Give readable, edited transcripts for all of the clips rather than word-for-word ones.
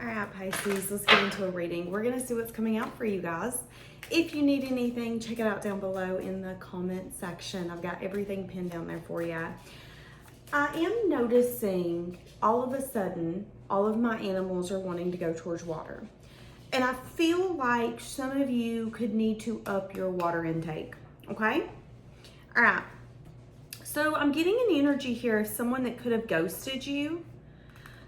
All right, Pisces, let's get into a reading. We're going to see what's coming out for you guys. If you need anything, check it out down below in the comment section. I've got everything pinned down there for you. I am noticing all of a sudden, all of my animals are wanting to go towards water. And I feel like some of you could need to up your water intake, okay? All right. So I'm getting an energy here of someone that could have ghosted you,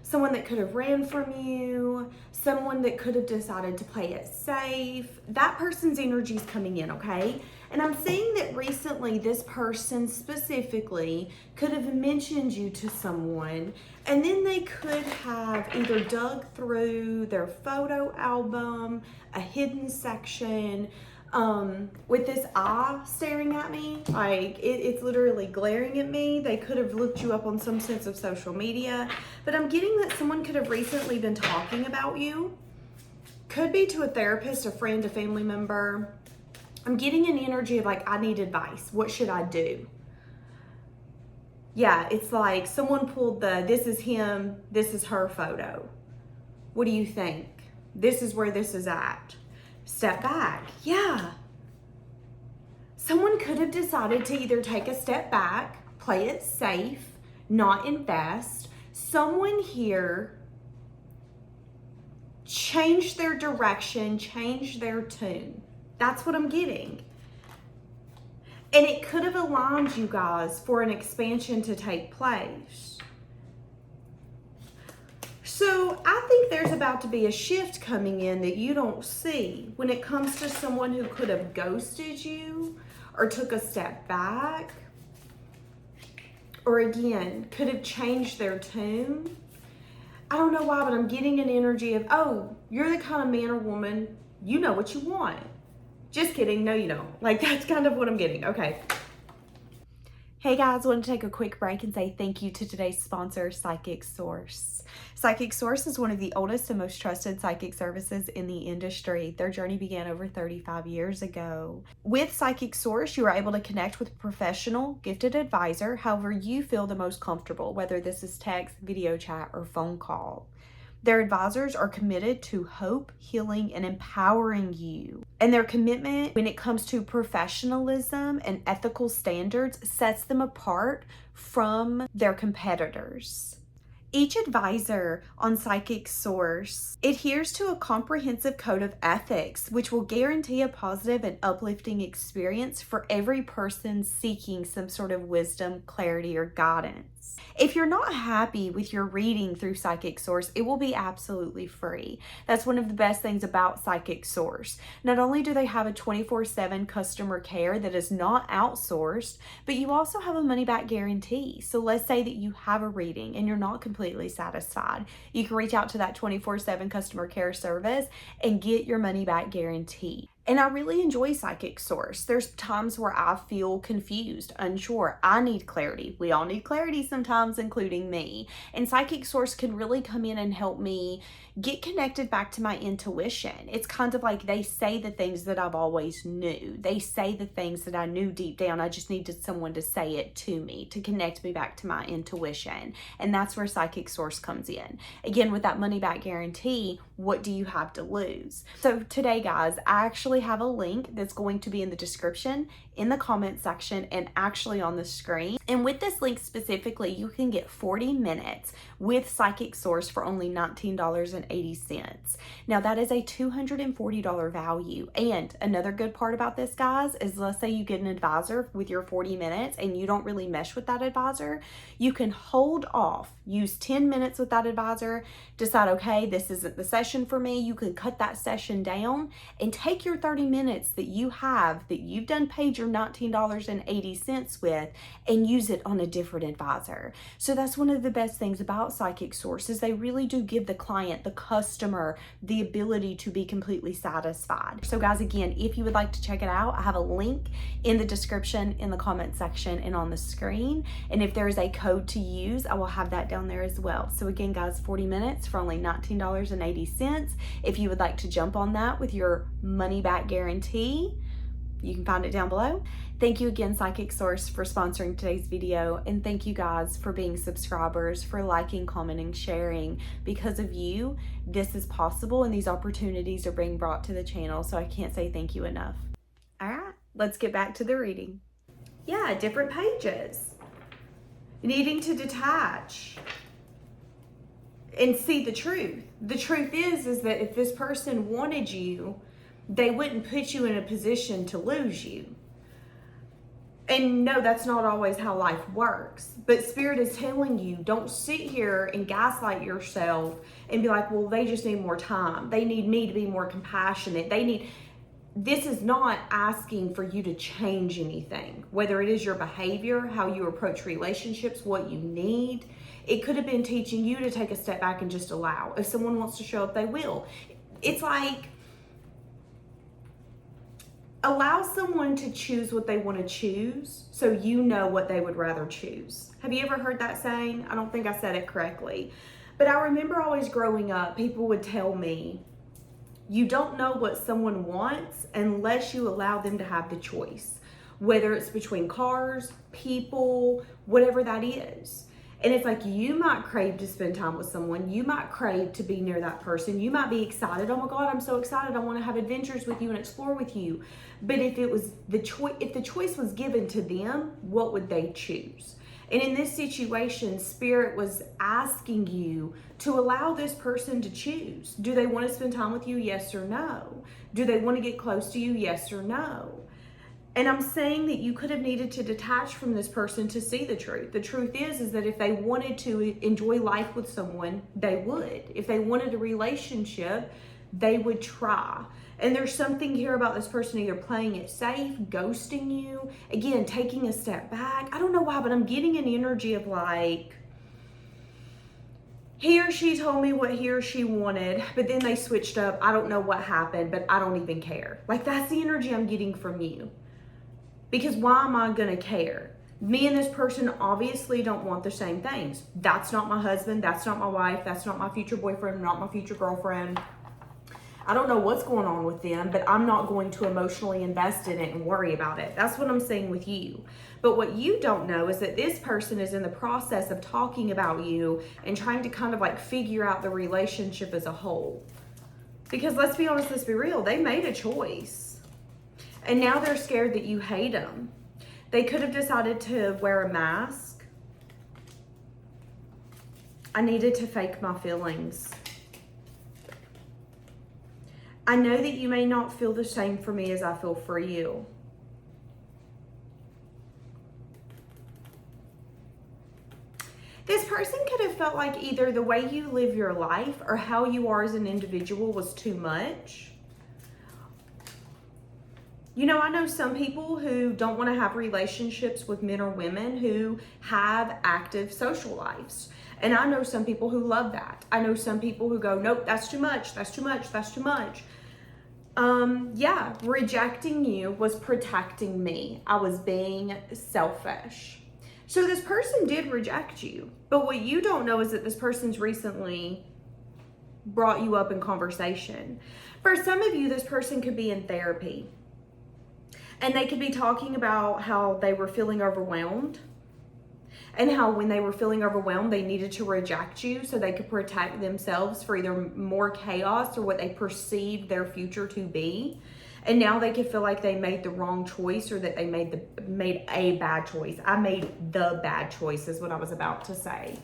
someone that could have ran from you, someone that could have decided to play it safe. That person's energy is coming in, okay? And I'm seeing that recently this person specifically could have mentioned you to someone, and then they could have either dug through their photo album, a hidden section, with this eye staring at me, like it's literally glaring at me. They could have looked you up on some sense of social media, but I'm getting that someone could have recently been talking about you. Could be to a therapist, a friend, a family member. I'm getting an energy of like, I need advice. What should I do? Yeah, it's like someone pulled this is him, this is her photo. What do you think? This is where this is at. Step back. Yeah. Someone could have decided to either take a step back, play it safe, not invest. Someone here changed their direction, changed their tune. That's what I'm getting. And it could have aligned you guys for an expansion to take place. So I think there's about to be a shift coming in that you don't see when it comes to someone who could have ghosted you or took a step back, or again, could have changed their tune. I don't know why, but I'm getting an energy of, oh, you're the kind of man or woman, you know what you want. Just kidding, no you don't. Like, that's kind of what I'm getting. Okay. Hey guys, I want to take a quick break and say thank you to today's sponsor, Psychic Source. Psychic Source is one of the oldest and most trusted psychic services in the industry. Their journey began over 35 years ago. With Psychic Source, you are able to connect with a professional, gifted advisor, however you feel the most comfortable, whether this is text, video chat, or phone call. Their advisors are committed to hope, healing, and empowering you. And their commitment when it comes to professionalism and ethical standards sets them apart from their competitors. Each advisor on Psychic Source adheres to a comprehensive code of ethics, which will guarantee a positive and uplifting experience for every person seeking some sort of wisdom, clarity, or guidance. If you're not happy with your reading through Psychic Source, it will be absolutely free. That's one of the best things about Psychic Source. Not only do they have a 24/7 customer care that is not outsourced, but you also have a money-back guarantee. So let's say that you have a reading and you're not completely satisfied. You can reach out to that 24/7 customer care service and get your money-back guarantee. And I really enjoy Psychic Source. There's times where I feel confused, unsure. I need clarity. We all need clarity sometimes, including me. And Psychic Source can really come in and help me get connected back to my intuition. It's kind of like they say the things that I've always knew. They say the things that I knew deep down. I just needed someone to say it to me, to connect me back to my intuition. And that's where Psychic Source comes in. Again, with that money back guarantee, what do you have to lose? So today, guys, I actually have a link that's going to be in the description, in the comment section, and actually on the screen. And with this link specifically, you can get 40 minutes with Psychic Source for only $19.80. Now that is a $240 value. And another good part about this, guys, is let's say you get an advisor with your 40 minutes and you don't really mesh with that advisor, you can hold off, use 10 minutes with that advisor, decide, okay, this isn't the session for me. You can cut that session down and take your 30 minutes that you have, that you've done paid your $19.80 with, and use it on a different advisor. So that's one of the best things about Psychic Source is they really do give the client, the customer, the ability to be completely satisfied. So guys, again, if you would like to check it out, I have a link in the description, in the comment section, and on the screen. And if there is a code to use, I will have that down there as well. So again, guys, 40 minutes for only $19.80. If you would like to jump on that with your money back guarantee, You can find it down below. Thank you again, Psychic Source, for sponsoring today's video. And thank you guys for being subscribers, for liking, commenting, sharing. Because of you, this is possible and these opportunities are being brought to the channel. So I can't say thank you enough. All right, let's get back to the reading. Yeah, different pages. Needing to detach and see the truth. The truth is that if this person wanted you, they wouldn't put you in a position to lose you. And no, that's not always how life works. But Spirit is telling you, don't sit here and gaslight yourself and be like, well, they just need more time. They need me to be more compassionate. This is not asking for you to change anything, whether it is your behavior, how you approach relationships, what you need. It could have been teaching you to take a step back and just allow. If someone wants to show up, they will. It's like, allow someone to choose what they want to choose so you know what they would rather choose. Have you ever heard that saying? I don't think I said it correctly. But I remember always growing up, people would tell me, you don't know what someone wants unless you allow them to have the choice, whether it's between cars, people, whatever that is. And it's like, you might crave to spend time with someone. You might crave to be near that person. You might be excited. Oh my God, I'm so excited. I want to have adventures with you and explore with you. But if it was the choice was given to them, what would they choose? And in this situation, Spirit was asking you to allow this person to choose. Do they want to spend time with you? Yes or no? Do they want to get close to you? Yes or no? And I'm saying that you could have needed to detach from this person to see the truth. The truth is that if they wanted to enjoy life with someone, they would. If they wanted a relationship, they would try. And there's something here about this person either playing it safe, ghosting you, again, taking a step back. I don't know why, but I'm getting an energy of like, he or she told me what he or she wanted, but then they switched up. I don't know what happened, but I don't even care. Like, that's the energy I'm getting from you. Because why am I gonna care? Me and this person obviously don't want the same things. That's not my husband, that's not my wife, that's not my future boyfriend, not my future girlfriend. I don't know what's going on with them, but I'm not going to emotionally invest in it and worry about it. That's what I'm saying with you. But what you don't know is that this person is in the process of talking about you and trying to kind of like figure out the relationship as a whole. Because let's be honest, let's be real, they made a choice. And now they're scared that you hate them. They could have decided to wear a mask. I needed to fake my feelings. I know that you may not feel the same for me as I feel for you. This person could have felt like either the way you live your life or how you are as an individual was too much. You know, I know some people who don't want to have relationships with men or women who have active social lives. And I know some people who love that. I know some people who go, nope, that's too much, that's too much, that's too much. Yeah, rejecting you was protecting me. I was being selfish. So this person did reject you. But what you don't know is that this person's recently brought you up in conversation. For some of you, this person could be in therapy. And they could be talking about how they were feeling overwhelmed and how when they were feeling overwhelmed, they needed to reject you so they could protect themselves for either more chaos or what they perceived their future to be. And now they could feel like they made the wrong choice or that they made a bad choice. I made the bad choice is what I was about to say.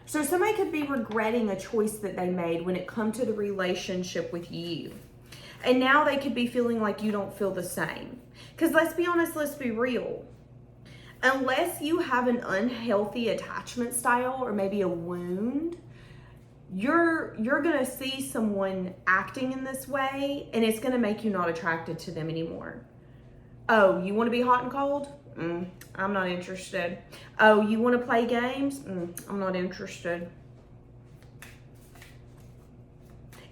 So somebody could be regretting a choice that they made when it comes to the relationship with you. And now they could be feeling like you don't feel the same. Because let's be honest, let's be real. Unless you have an unhealthy attachment style or maybe a wound, you're going to see someone acting in this way and it's going to make you not attracted to them anymore. Oh, you want to be hot and cold? I'm not interested. Oh, you want to play games? I'm not interested.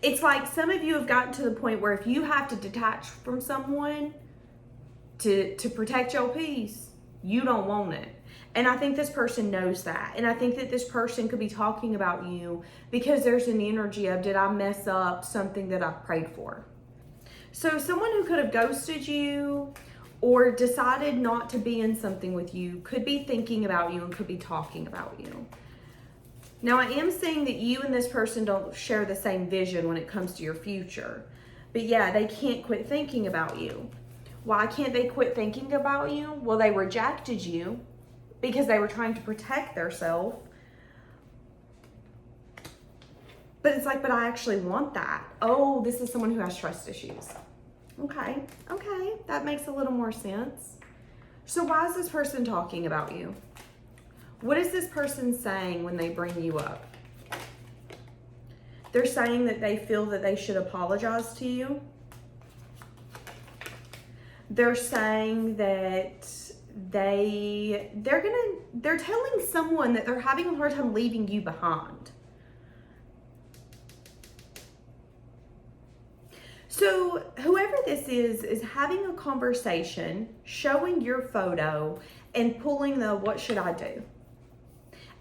It's like some of you have gotten to the point where if you have to detach from someone to protect your peace, you don't want it. And I think this person knows that. And I think that this person could be talking about you because there's an energy of, did I mess up something that I prayed for? So someone who could have ghosted you or decided not to be in something with you, could be thinking about you and could be talking about you. Now, I am saying that you and this person don't share the same vision when it comes to your future. But yeah, they can't quit thinking about you. Why can't they quit thinking about you? Well, they rejected you because they were trying to protect themselves. But it's like, but I actually want that. Oh, this is someone who has trust issues. Okay, that makes a little more sense. So why is this person talking about you? What is this person saying when they bring you up? They're saying that they feel that they should apologize to you. They're saying that they're telling someone that they're having a hard time leaving you behind. So whoever this is having a conversation, showing your photo, and pulling the what should I do?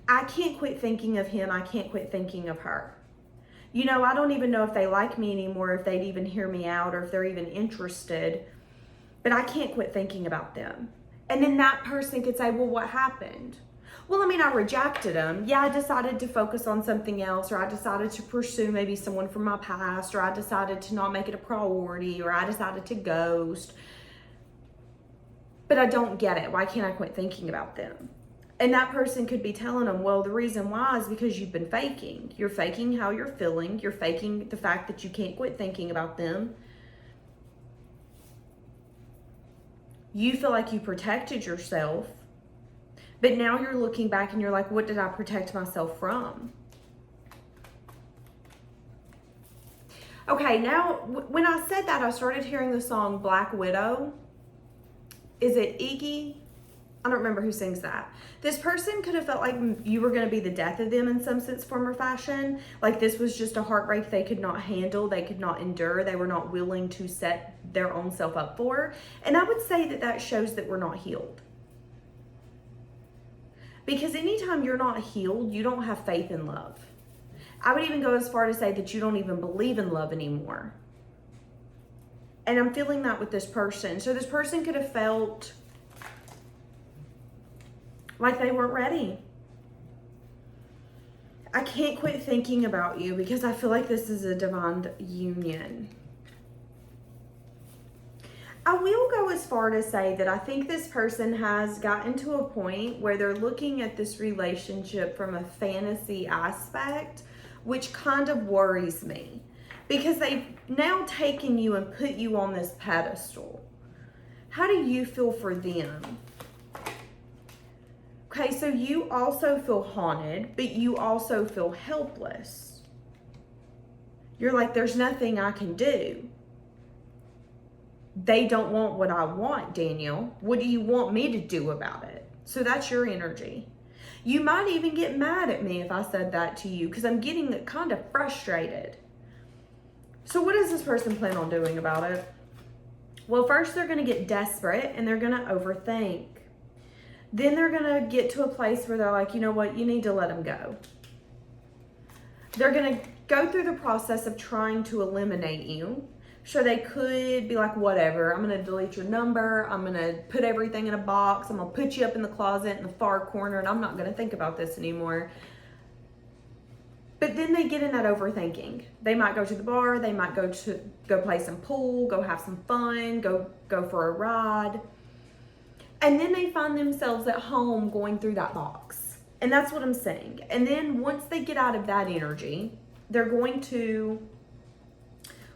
I can't quit thinking of him. I can't quit thinking of her. You know, I don't even know if they like me anymore, if they'd even hear me out, or if they're even interested. But I can't quit thinking about them. And then that person could say, well, what happened? Well, I mean, I rejected them. Yeah, I decided to focus on something else, or I decided to pursue maybe someone from my past, or I decided to not make it a priority, or I decided to ghost. But I don't get it. Why can't I quit thinking about them? And that person could be telling them, well, the reason why is because you've been faking. You're faking how you're feeling. You're faking the fact that you can't quit thinking about them. You feel like you protected yourself. But now you're looking back and you're like, what did I protect myself from? Okay, now when I said that, I started hearing the song Black Widow. Is it Iggy? I don't remember who sings that. This person could have felt like you were going to be the death of them in some sense, form, or fashion. Like this was just a heartbreak they could not handle, they could not endure, they were not willing to set their own self up for. And I would say that that shows that we're not healed. Because anytime you're not healed, you don't have faith in love. I would even go as far to say that you don't even believe in love anymore. And I'm feeling that with this person. So this person could have felt like they weren't ready. I can't quit thinking about you because I feel like this is a divine union. I will go as far to say that I think this person has gotten to a point where they're looking at this relationship from a fantasy aspect, which kind of worries me because they've now taken you and put you on this pedestal. How do you feel for them? Okay, so you also feel haunted, but you also feel helpless. You're like, there's nothing I can do. They don't want what I want, Daniel. What do you want me to do about it? So that's your energy. You might even get mad at me if I said that to you because I'm getting kind of frustrated. So what does this person plan on doing about it? Well, first they're going to get desperate and they're going to overthink. Then they're going to get to a place where they're like, you know what, you need to let them go. They're going to go through the process of trying to eliminate you. So they could be like, whatever, I'm going to delete your number. I'm going to put everything in a box. I'm going to put you up in the closet in the far corner and I'm not going to think about this anymore. But then they get in that overthinking. They might go to the bar. They might go play some pool, go have some fun, go for a ride. And then they find themselves at home going through that box. And that's what I'm saying. And then once they get out of that energy, they're going to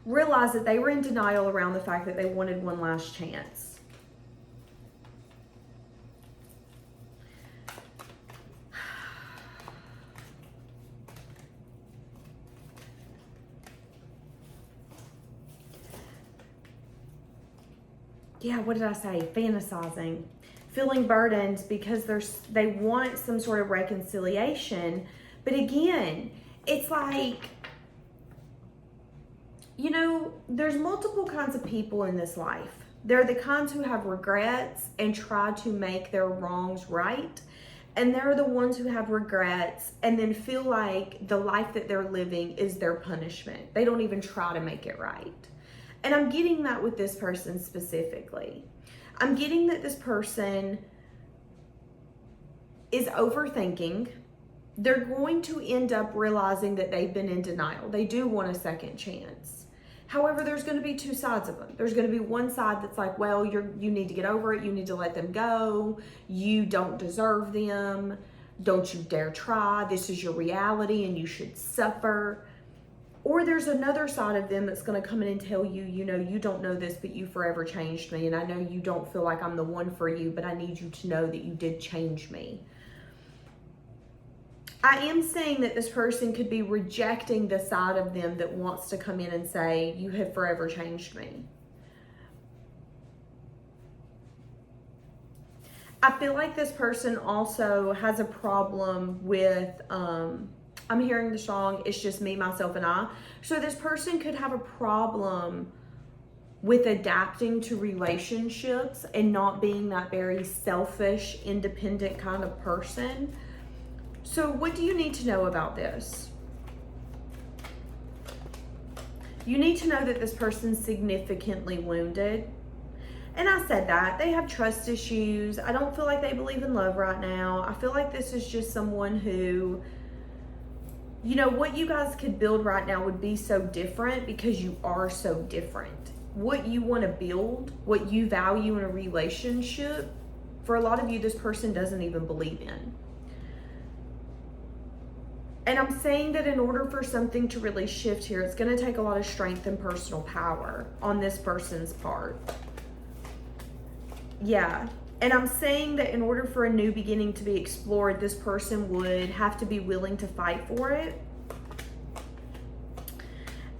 realize that they were in denial around the fact that they wanted one last chance. Yeah, what did I say? Fantasizing. Feeling burdened because they want some sort of reconciliation. But again, it's like, you know, there's multiple kinds of people in this life. They're the kinds who have regrets and try to make their wrongs right. And they're the ones who have regrets and then feel like the life that they're living is their punishment. They don't even try to make it right. And I'm getting that with this person specifically. I'm getting that this person is overthinking. They're going to end up realizing that they've been in denial. They do want a second chance. However, there's going to be two sides of them. There's going to be one side that's like, well, you need to get over it. You need to let them go. You don't deserve them. Don't you dare try. This is your reality and you should suffer. Or there's another side of them that's going to come in and tell you, you don't know this, but you forever changed me. And I know you don't feel like I'm the one for you, but I need you to know that you did change me. I am saying that this person could be rejecting the side of them that wants to come in and say, you have forever changed me. I feel like this person also has a problem with, I'm hearing the song, it's just me, myself, and I. So this person could have a problem with adapting to relationships and not being that very selfish, independent kind of person. So what do you need to know about this? You need to know that this person's significantly wounded. And I said that. They have trust issues. I don't feel like they believe in love right now. I feel like this is just someone who, what you guys could build right now would be so different because you are so different. What you want to build, what you value in a relationship, for a lot of you, this person doesn't even believe in. And I'm saying that in order for something to really shift here, it's going to take a lot of strength and personal power on this person's part. Yeah. And I'm saying that in order for a new beginning to be explored, this person would have to be willing to fight for it.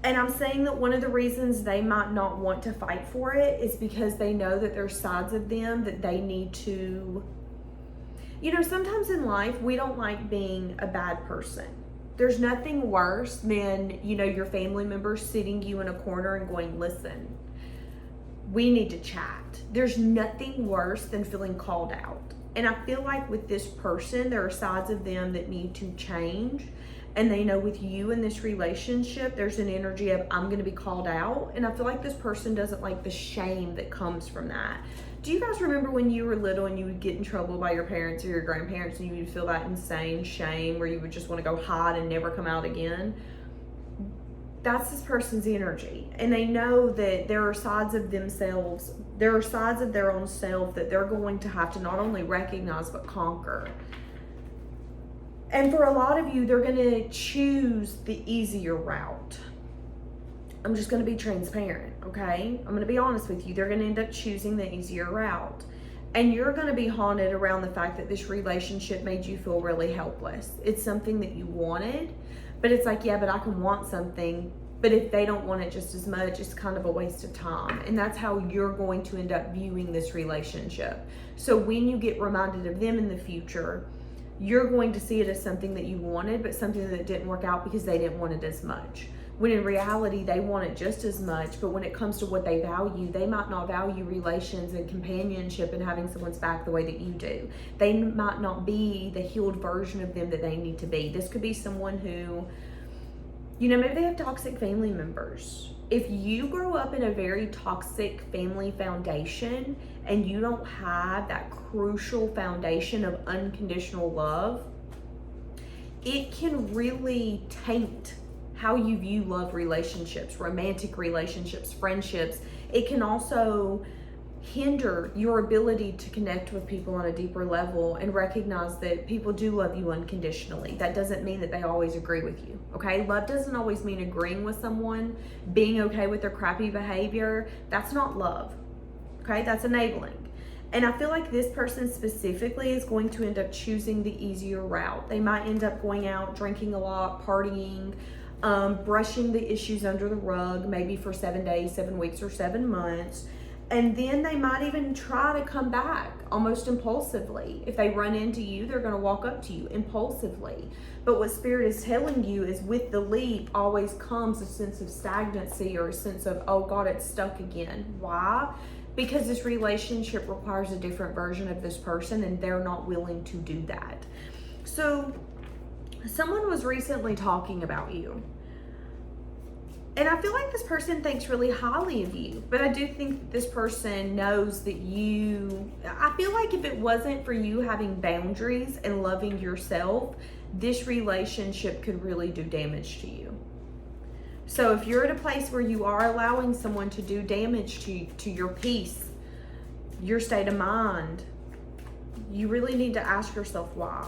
And I'm saying that one of the reasons they might not want to fight for it is because they know that there's sides of them that they need to, sometimes in life, we don't like being a bad person. There's nothing worse than, your family members sitting you in a corner and going, listen, we need to chat. There's nothing worse than feeling called out. And I feel like with this person, there are sides of them that need to change. And they know with you in this relationship, there's an energy of, I'm going to be called out. And I feel like this person doesn't like the shame that comes from that. Do you guys remember when you were little and you would get in trouble by your parents or your grandparents and you would feel that insane shame where you would just want to go hide and never come out again? That's this person's energy. And they know that there are sides of themselves, there are sides of their own self that they're going to have to not only recognize but conquer. And for a lot of you, they're going to choose the easier route. I'm just going to be transparent, okay? I'm going to be honest with you. They're going to end up choosing the easier route. And you're going to be haunted around the fact that this relationship made you feel really helpless. It's something that you wanted, but it's like, yeah, but I can want something. But if they don't want it just as much, it's kind of a waste of time. And that's how you're going to end up viewing this relationship. So when you get reminded of them in the future, you're going to see it as something that you wanted, but something that didn't work out because they didn't want it as much. When in reality, they want it just as much, but when it comes to what they value, they might not value relations and companionship and having someone's back the way that you do. They might not be the healed version of them that they need to be. This could be someone who, maybe they have toxic family members. If you grow up in a very toxic family foundation and you don't have that crucial foundation of unconditional love, it can really taint how you view love relationships, romantic relationships, friendships. It can also hinder your ability to connect with people on a deeper level and recognize that people do love you unconditionally. That doesn't mean that they always agree with you, okay? Love doesn't always mean agreeing with someone, being okay with their crappy behavior. That's not love, okay? That's enabling. And I feel like this person specifically is going to end up choosing the easier route. They might end up going out, drinking a lot, partying, brushing the issues under the rug, maybe for 7 days, 7 weeks, or 7 months. And then they might even try to come back almost impulsively. If they run into you, they're going to walk up to you impulsively. But what Spirit is telling you is with the leap always comes a sense of stagnancy or a sense of, oh God, it's stuck again. Why? Because this relationship requires a different version of this person and they're not willing to do that. So someone was recently talking about you. And I feel like this person thinks really highly of you, but I do think this person knows that I feel like if it wasn't for you having boundaries and loving yourself, this relationship could really do damage to you. So if you're at a place where you are allowing someone to do damage to your peace, your state of mind, you really need to ask yourself why.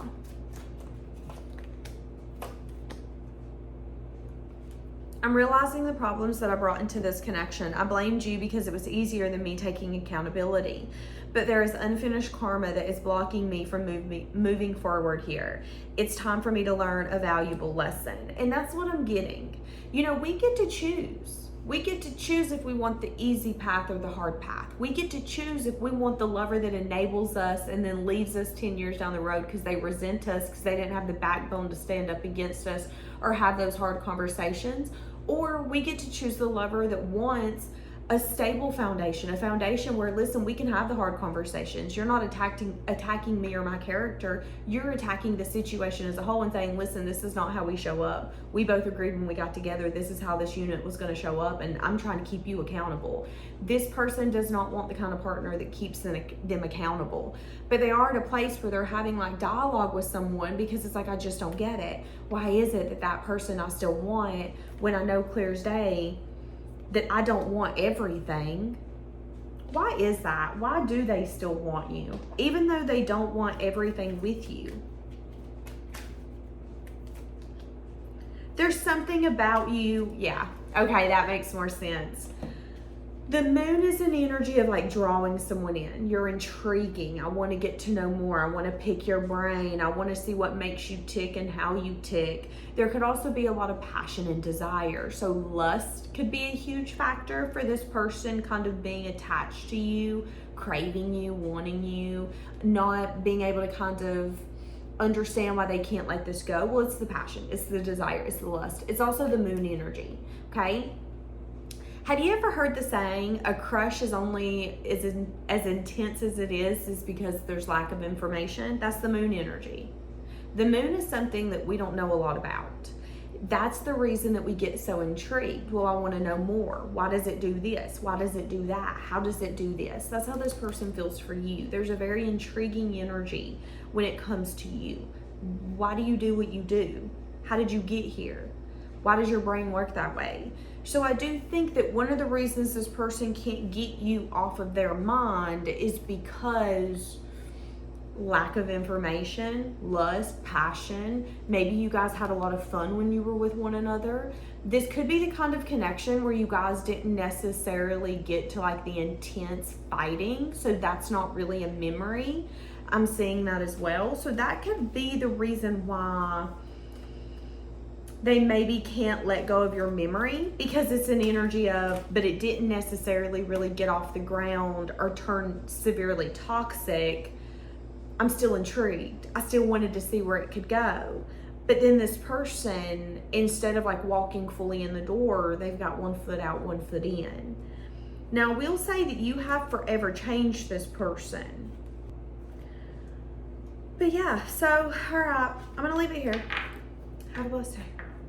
I'm realizing the problems that I brought into this connection. I blamed you because it was easier than me taking accountability. But there is unfinished karma that is blocking me from moving forward here. It's time for me to learn a valuable lesson. And that's what I'm getting. You know, we get to choose. We get to choose if we want the easy path or the hard path. We get to choose if we want the lover that enables us and then leaves us 10 years down the road because they resent us, because they didn't have the backbone to stand up against us or have those hard conversations. Or we get to choose the lover that wants a stable foundation, a foundation where, listen, we can have the hard conversations. You're not attacking me or my character. You're attacking the situation as a whole and saying, listen, this is not how we show up. We both agreed when we got together, this is how this unit was going to show up, and I'm trying to keep you accountable. This person does not want the kind of partner that keeps them accountable. But they are at a place where they're having like dialogue with someone because it's like, I just don't get it. Why is it that person I still want when I know clear as day that I don't want everything? Why is that? Why do they still want you, even though they don't want everything with you? There's something about you. Yeah, okay, that makes more sense. The moon is an energy of like drawing someone in. You're intriguing. I want to get to know more. I want to pick your brain. I want to see what makes you tick and how you tick. There could also be a lot of passion and desire. So lust could be a huge factor for this person kind of being attached to you, craving you, wanting you, not being able to kind of understand why they can't let this go. Well, it's the passion, it's the desire, it's the lust. It's also the moon energy, okay? Have you ever heard the saying, a crush is only as intense as it is because there's lack of information? That's the moon energy. The moon is something that we don't know a lot about. That's the reason that we get so intrigued. Well, I want to know more. Why does it do this? Why does it do that? How does it do this? That's how this person feels for you. There's a very intriguing energy when it comes to you. Why do you do what you do? How did you get here? Why does your brain work that way? So I do think that one of the reasons this person can't get you off of their mind is because lack of information, lust, passion. Maybe you guys had a lot of fun when you were with one another. This could be the kind of connection where you guys didn't necessarily get to like the intense fighting. So that's not really a memory. I'm seeing that as well. So that could be the reason why they maybe can't let go of your memory, because it's an energy of, but it didn't necessarily really get off the ground or turn severely toxic. I'm still intrigued. I still wanted to see where it could go. But then this person, instead of like walking fully in the door, they've got 1 foot out, 1 foot in. Now, we'll say that you have forever changed this person. But yeah, so, all right, I'm going to leave it here. Have a blessed day.